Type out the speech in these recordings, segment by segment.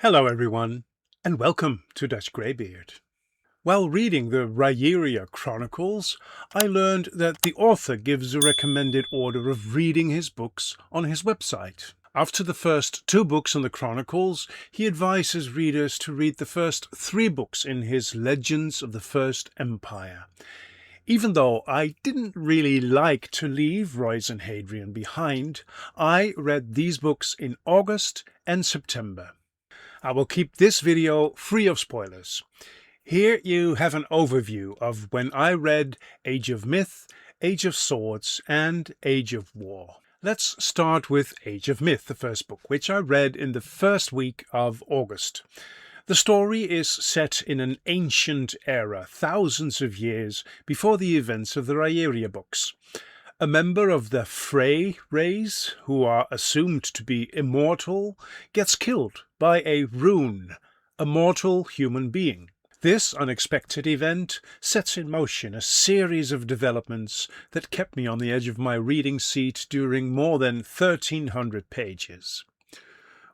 Hello everyone, and welcome to Dutch Greybeard. While reading the Rhaeria Chronicles, I learned that the author gives a recommended order of reading his books on his website. After the first two books in the Chronicles, he advises readers to read the first three books in his Legends of the First Empire. Even though I didn't really like to leave Royce and Hadrian behind, I read these books in August and September. I will keep this video free of spoilers. Here you have an overview of when I read Age of Myth, Age of Swords, and Age of War. Let's start with Age of Myth, the first book, which I read in the first week of August. The story is set in an ancient era, thousands of years before the events of the Rhaeria books. A member of the Frey race, who are assumed to be immortal, gets killed by a rune, a mortal human being. This unexpected event sets in motion a series of developments that kept me on the edge of my reading seat during more than 1,300 pages.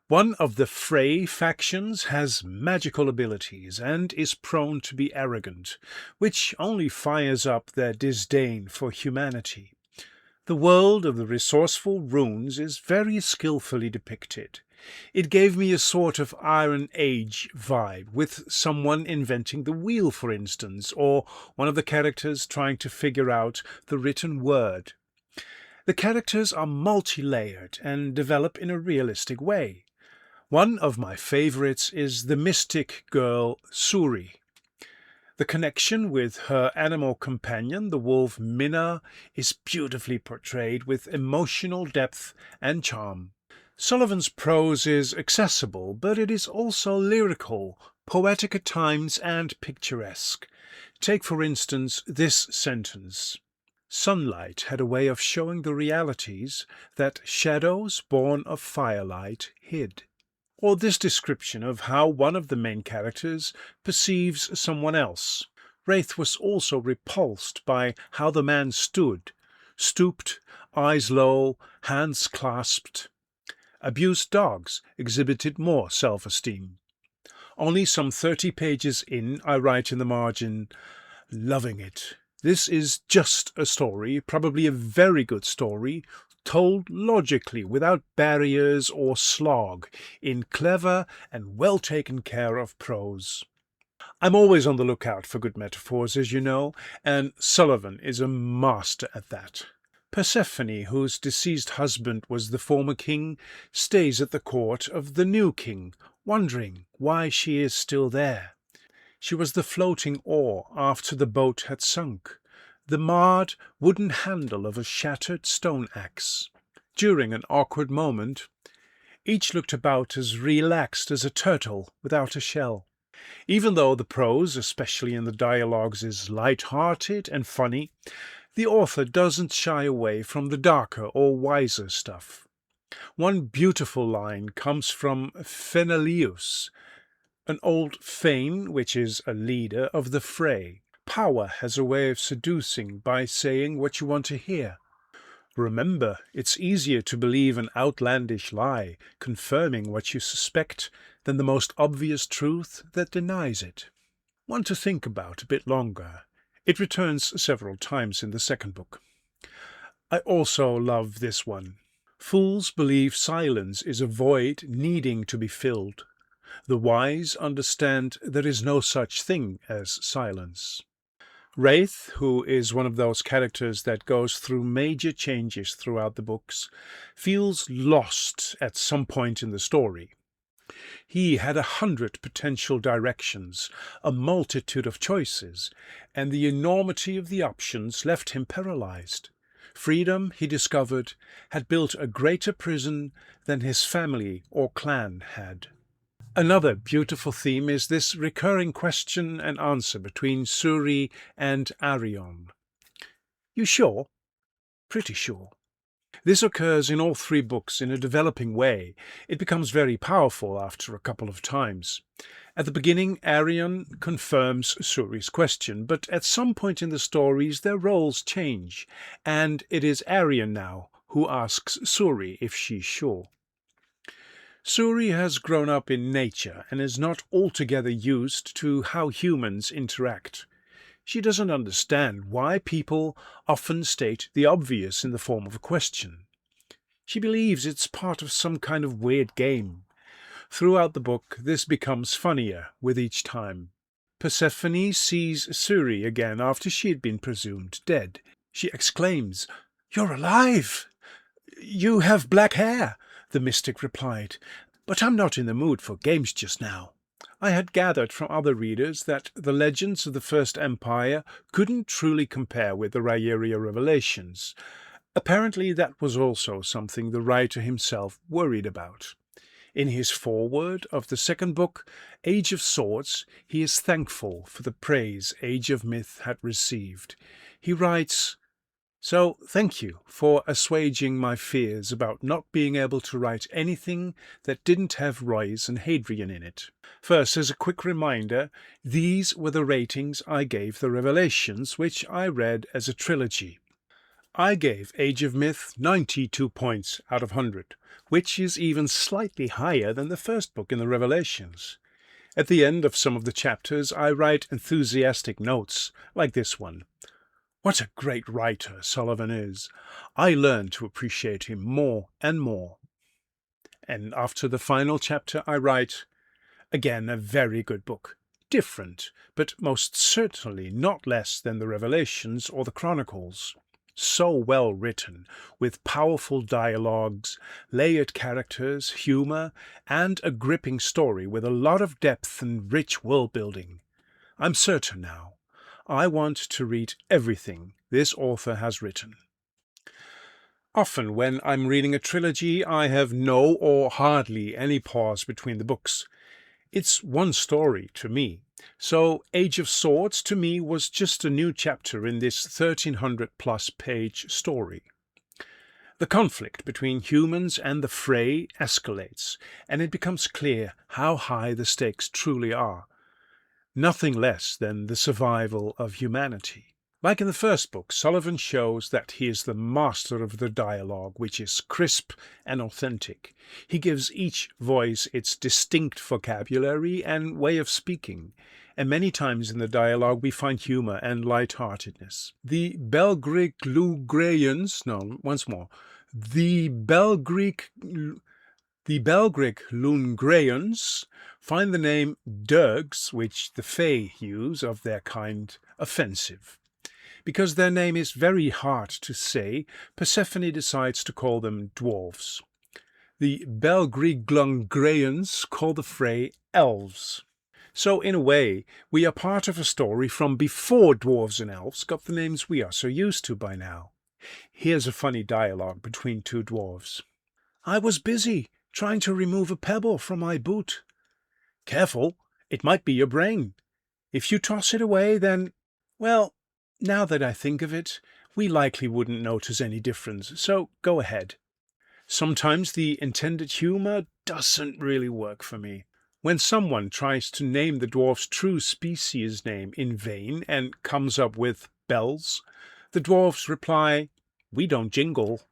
One of the Frey factions has magical abilities and is prone to be arrogant, which only fires up their disdain for humanity. The world of the resourceful runes is very skillfully depicted. It gave me a sort of Iron Age vibe, with someone inventing the wheel, for instance, or one of the characters trying to figure out the written word. The characters are multi-layered and develop in a realistic way. One of my favorites is the mystic girl Suri. The connection with her animal companion, the wolf Minna, is beautifully portrayed with emotional depth and charm. Sullivan's prose is accessible, but it is also lyrical, poetic at times, and picturesque. Take, for instance, this sentence. Sunlight had a way of showing the realities that shadows born of firelight hid. Or this description of how one of the main characters perceives someone else. Wraith was also repulsed by how the man stood, stooped, eyes low, hands clasped. Abused dogs exhibited more self-esteem. Only some 30 pages in, I write in the margin, loving it. This is just a story, probably a very good story, told logically, without barriers or slog, in clever and well taken care of prose. I'm always on the lookout for good metaphors, as you know, and Sullivan is a master at that. Persephone, whose deceased husband was the former king, stays at the court of the new king, wondering why she is still there. She was the floating oar after the boat had sunk, the marred wooden handle of a shattered stone axe. During an awkward moment, each looked about as relaxed as a turtle without a shell. Even though the prose, especially in the dialogues, is light-hearted and funny, the author doesn't shy away from the darker or wiser stuff. One beautiful line comes from Fenalius, an old Fane, which is a leader of the Frey. Power has a way of seducing by saying what you want to hear. Remember, it's easier to believe an outlandish lie, confirming what you suspect, than the most obvious truth that denies it. One to think about a bit longer. It returns several times in the second book. I also love this one. Fools believe silence is a void needing to be filled. The wise understand there is no such thing as silence. Wraith, who is one of those characters that goes through major changes throughout the books, feels lost at some point in the story. He had 100 potential directions, a multitude of choices, and the enormity of the options left him paralyzed. Freedom, he discovered, had built a greater prison than his family or clan had. Another beautiful theme is this recurring question and answer between Suri and Arion. You sure? Pretty sure. This occurs in all three books in a developing way. It becomes very powerful after a couple of times. At the beginning, Arion confirms Suri's question, but at some point in the stories their roles change, and it is Arion now who asks Suri if she's sure. Suri has grown up in nature and is not altogether used to how humans interact. She doesn't understand why people often state the obvious in the form of a question. She believes it's part of some kind of weird game. Throughout the book, this becomes funnier with each time. Persephone sees Suri again after she had been presumed dead. She exclaims, "You're alive! You have black hair," the mystic replied. "But I'm not in the mood for games just now." I had gathered from other readers that the legends of the First Empire couldn't truly compare with the Rhaeria revelations. Apparently that was also something the writer himself worried about. In his foreword of the second book, Age of Swords, he is thankful for the praise Age of Myth had received. He writes, "So thank you for assuaging my fears about not being able to write anything that didn't have Royce and Hadrian in it. First, as a quick reminder, these were the ratings I gave the Revelations, which I read as a trilogy. I gave Age of Myth 92 points out of 100, which is even slightly higher than the first book in the Revelations. At the end of some of the chapters, I write enthusiastic notes, like this one. What a great writer Sullivan is. I learn to appreciate him more and more. And after the final chapter, I write, again, a very good book. Different, but most certainly not less than the Revelations or the Chronicles. So well written, with powerful dialogues, layered characters, humour, and a gripping story with a lot of depth and rich world-building. I'm certain now. I want to read everything this author has written." Often when I'm reading a trilogy, I have no or hardly any pause between the books. It's one story to me. So Age of Swords to me was just a new chapter in this 1,300-plus page story. The conflict between humans and the Fray escalates, and it becomes clear how high the stakes truly are. Nothing less than the survival of humanity. Like in the first book, Sullivan shows that he is the master of the dialogue, which is crisp and authentic. He gives each voice its distinct vocabulary and way of speaking, and many times in the dialogue we find humour and light-heartedness. The Belgric Lungreans find the name Dergs, which the Fae use of their kind, offensive. Because their name is very hard to say, Persephone decides to call them dwarves. The Belgriglungreans call the Frey elves. So in a way, we are part of a story from before dwarves and elves got the names we are so used to by now. Here's a funny dialogue between two dwarves. "I was busy trying to remove a pebble from my boot." "Careful, it might be your brain. If you toss it away, then, well, now that I think of it, we likely wouldn't notice any difference, so go ahead." Sometimes the intended humour doesn't really work for me. When someone tries to name the dwarf's true species name in vain and comes up with bells, the dwarfs reply, "We don't jingle."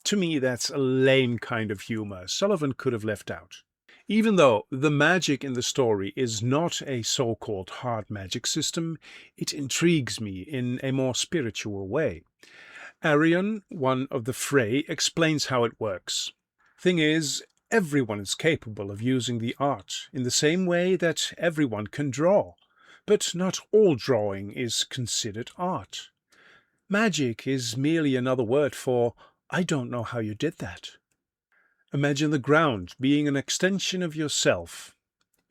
To me, that's a lame kind of humour Sullivan could have left out. Even though the magic in the story is not a so-called hard magic system, it intrigues me in a more spiritual way. Arion, one of the Fray, explains how it works. Thing is, everyone is capable of using the art in the same way that everyone can draw, but not all drawing is considered art. Magic is merely another word for, "I don't know how you did that." Imagine the ground being an extension of yourself.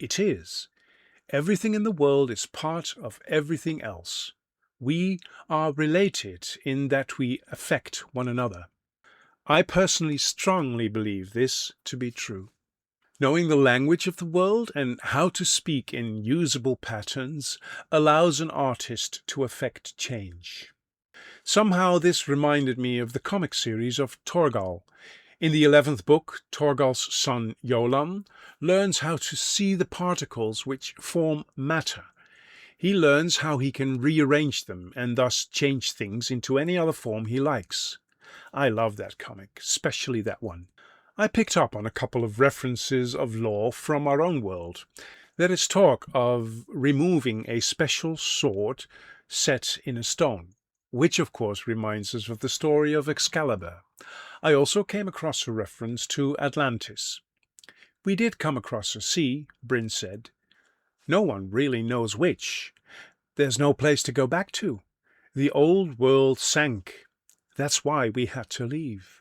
It is. Everything in the world is part of everything else. We are related in that we affect one another. I personally strongly believe this to be true. Knowing the language of the world and how to speak in usable patterns allows an artist to affect change. Somehow this reminded me of the comic series of Torgal. In the 11th book, Torgal's son Yolam learns how to see the particles which form matter. He learns how he can rearrange them and thus change things into any other form he likes. I love that comic, especially that one. I picked up on a couple of references of lore from our own world. There is talk of removing a special sword set in a stone, which of course reminds us of the story of Excalibur. I also came across a reference to Atlantis. We did come across a sea, Bryn said. No one really knows which. There's no place to go back to. The old world sank. That's why we had to leave.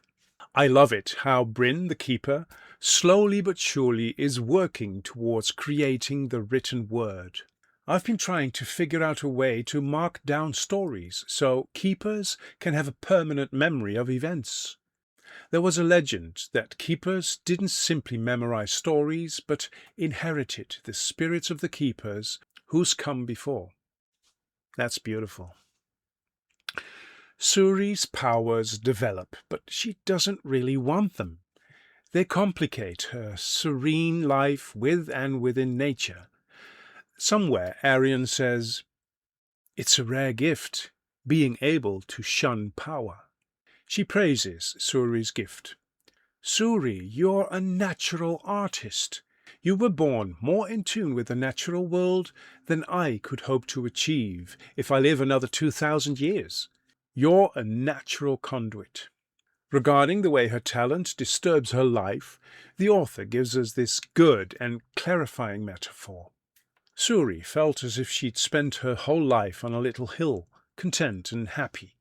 I love it how Bryn, the keeper, slowly but surely is working towards creating the written word. I've been trying to figure out a way to mark down stories so keepers can have a permanent memory of events. There was a legend that keepers didn't simply memorize stories, but inherited the spirits of the keepers who's come before. That's beautiful. Suri's powers develop, but she doesn't really want them. They complicate her serene life with and within nature. Somewhere Arian says, "It's a rare gift, being able to shun power." She praises Suri's gift. "Suri, you're a natural artist. You were born more in tune with the natural world than I could hope to achieve if I live another 2,000 years. You're a natural conduit." Regarding the way her talent disturbs her life, the author gives us this good and clarifying metaphor. Suri felt as if she'd spent her whole life on a little hill, content and happy.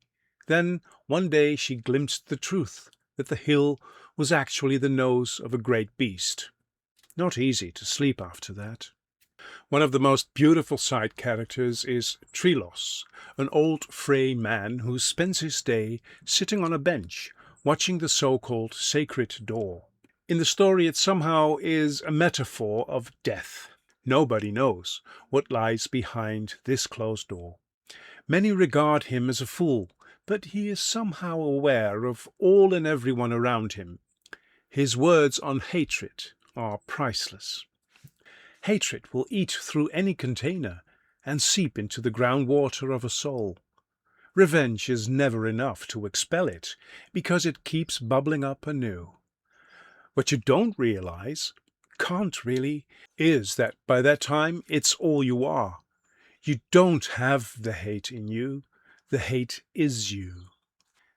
Then one day she glimpsed the truth, that the hill was actually the nose of a great beast. Not easy to sleep after that. One of the most beautiful side characters is Trilos, an old Frey man who spends his day sitting on a bench, watching the so-called sacred door. In the story it somehow is a metaphor of death. Nobody knows what lies behind this closed door. Many regard him as a fool, but he is somehow aware of all and everyone around him. His words on hatred are priceless. Hatred will eat through any container and seep into the groundwater of a soul. Revenge is never enough to expel it, because it keeps bubbling up anew. What you don't realize, can't really, is that by that time it's all you are. You don't have the hate in you, the hate is you.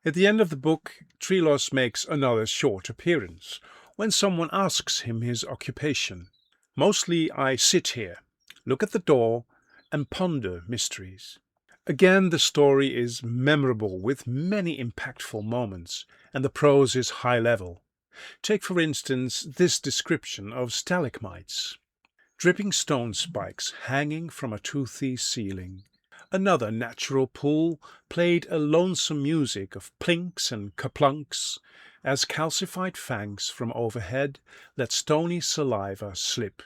At the end of the book, Trilos makes another short appearance, when someone asks him his occupation. Mostly I sit here, look at the door, and ponder mysteries. Again, the story is memorable with many impactful moments, and the prose is high level. Take, for instance, this description of stalagmites. Dripping stone spikes hanging from a toothy ceiling. Another natural pool played a lonesome music of plinks and kaplunks, as calcified fangs from overhead let stony saliva slip,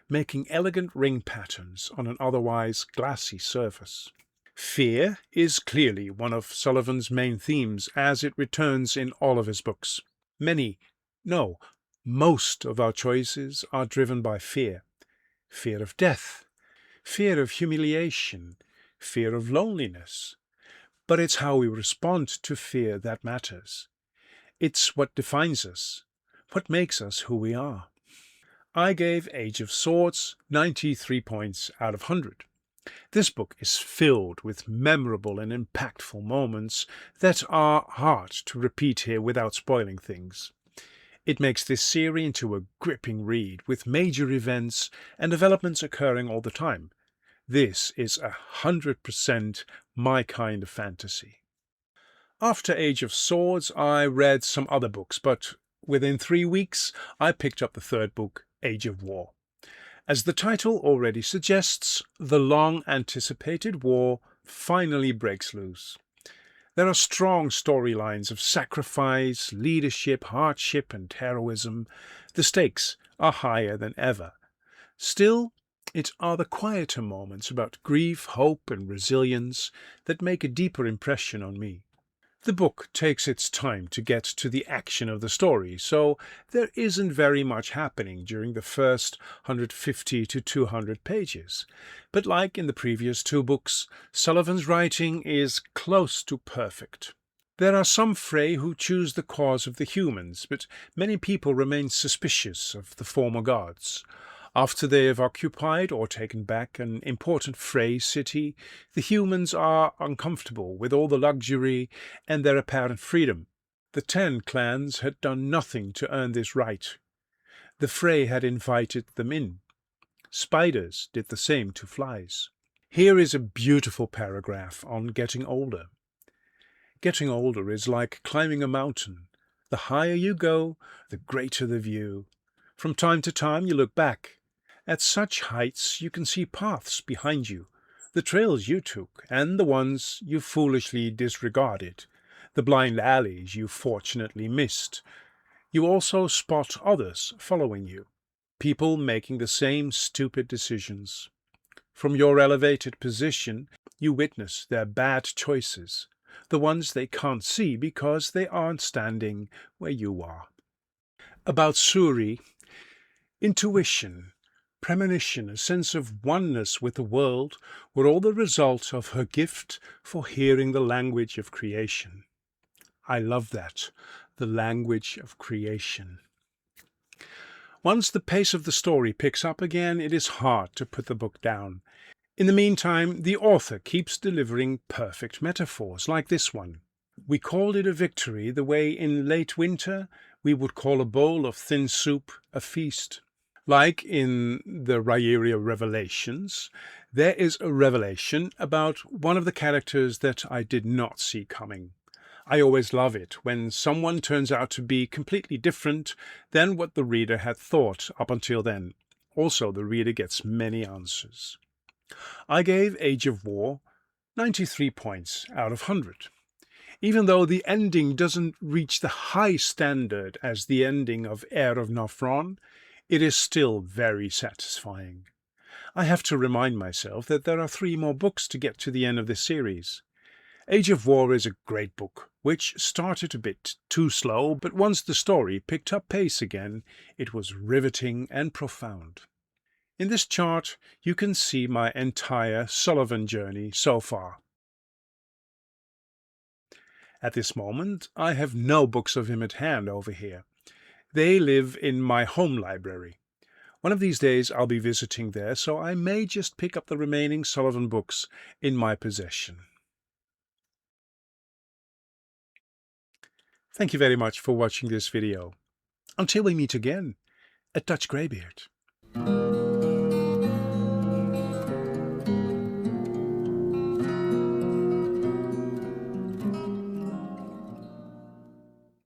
making elegant ring patterns on an otherwise glassy surface. Fear is clearly one of Sullivan's main themes, as it returns in all of his books. Most of our choices are driven by fear. Fear of death, fear of humiliation, fear of loneliness. But it's how we respond to fear that matters. It's what defines us, what makes us who we are. I gave Age of Swords 93 points out of 100. This book is filled with memorable and impactful moments that are hard to repeat here without spoiling things. It makes this series into a gripping read with major events and developments occurring all the time. This is 100% my kind of fantasy. After Age of Swords, I read some other books, but within 3 weeks I picked up the third book, Age of War. As the title already suggests, the long-anticipated war finally breaks loose. There are strong storylines of sacrifice, leadership, hardship, and heroism. The stakes are higher than ever. Still, it are the quieter moments about grief, hope, and resilience that make a deeper impression on me. The book takes its time to get to the action of the story, so there isn't very much happening during the first 150 to 200 pages. But like in the previous 2 books, Sullivan's writing is close to perfect. There are some Frey who choose the cause of the humans, but many people remain suspicious of the former gods. After they have occupied or taken back an important Frey city, the humans are uncomfortable with all the luxury and their apparent freedom. The 10 clans had done nothing to earn this right. The Frey had invited them in. Spiders did the same to flies. Here is a beautiful paragraph on getting older. Getting older is like climbing a mountain. The higher you go, the greater the view. From time to time you look back. At such heights you can see paths behind you, the trails you took and the ones you foolishly disregarded, the blind alleys you fortunately missed. You also spot others following you, people making the same stupid decisions. From your elevated position, you witness their bad choices, the ones they can't see because they aren't standing where you are. About Suri, intuition, premonition, a sense of oneness with the world were all the result of her gift for hearing the language of creation. I love that, the language of creation. Once the pace of the story picks up again, it is hard to put the book down. In the meantime, the author keeps delivering perfect metaphors, like this one. We called it a victory the way in late winter we would call a bowl of thin soup a feast. Like in the Rhaeria Revelations, there is a revelation about one of the characters that I did not see coming. I always love it when someone turns out to be completely different than what the reader had thought up until then. Also, the reader gets many answers. I gave Age of War 93 points out of 100. Even though the ending doesn't reach the high standard as the ending of Heir of Nofron, it is still very satisfying. I have to remind myself that there are 3 more books to get to the end of this series. Age of War is a great book, which started a bit too slow, but once the story picked up pace again, it was riveting and profound. In this chart, you can see my entire Sullivan journey so far. At this moment, I have no books of him at hand over here. They live in my home library. One of these days I'll be visiting there, so I may just pick up the remaining Sullivan books in my possession. Thank you very much for watching this video. Until we meet again at Dutch Greybeard.